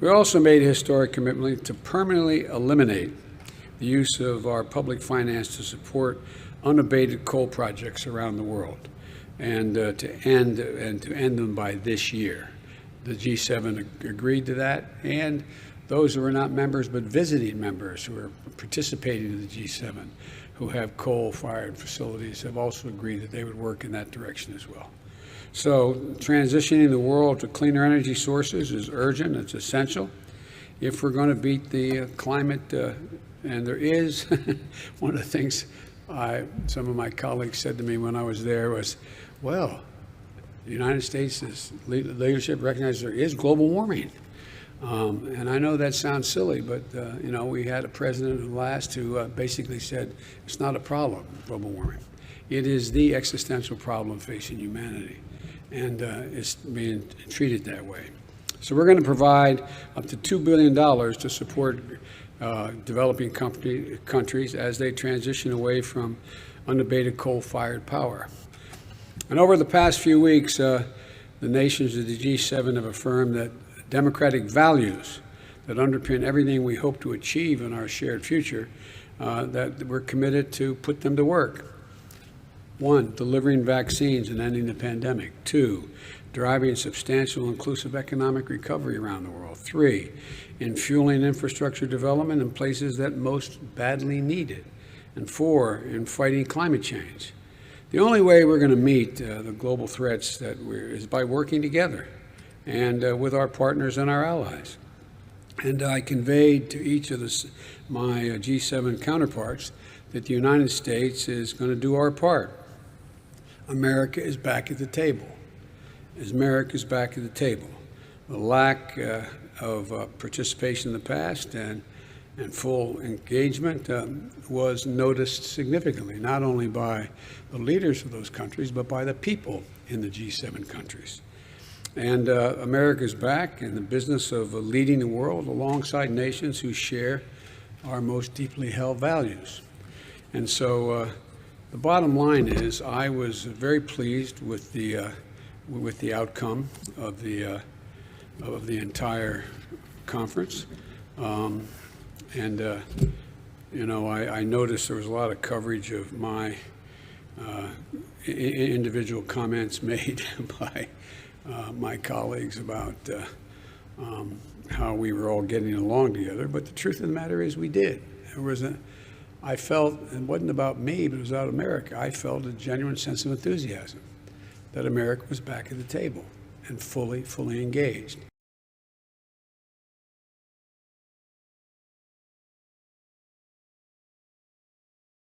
We also made a historic commitment to permanently eliminate the use of our public finance to support unabated coal projects around the world, and to end them by this year. The G7 agreed to that, and those who are not members but visiting members who are participating in the G7 who have coal-fired facilities have also agreed that they would work in that direction as well. So transitioning the world to cleaner energy sources is urgent, it's essential. If we're going to beat the climate, and there is, one of the things some of my colleagues said to me when I was there was, well, the United States' leadership recognizes there is global warming. And I know that sounds silly, but you know, we had a president who basically said it's not a problem, global warming. It is the existential problem facing humanity, and it's being treated that way. So we're going to provide up to $2 billion to support developing countries as they transition away from unabated coal-fired power. And over the past few weeks, the nations of the G7 have affirmed that democratic values that underpin everything we hope to achieve in our shared future, that we're committed to put them to work. 1, delivering vaccines and ending the pandemic. 2, driving substantial inclusive economic recovery around the world. 3, in fueling infrastructure development in places that most badly need it. And 4, in fighting climate change. The only way we're going to meet the global threats is by working together and with our partners and our allies. And I conveyed to each of my G7 counterparts that the United States is going to do our part. America is back at the table. America is back at the table. The lack of participation in the past and full engagement was noticed significantly, not only by the leaders of those countries, but by the people in the G7 countries. And America's back in the business of leading the world alongside nations who share our most deeply held values. And so the bottom line is I was very pleased with the outcome of the entire conference. You know, I noticed there was a lot of coverage of my individual comments made by my colleagues about how we were all getting along together. But the truth of the matter is we did. I felt, it wasn't about me, but it was about America. I felt a genuine sense of enthusiasm that America was back at the table and fully engaged.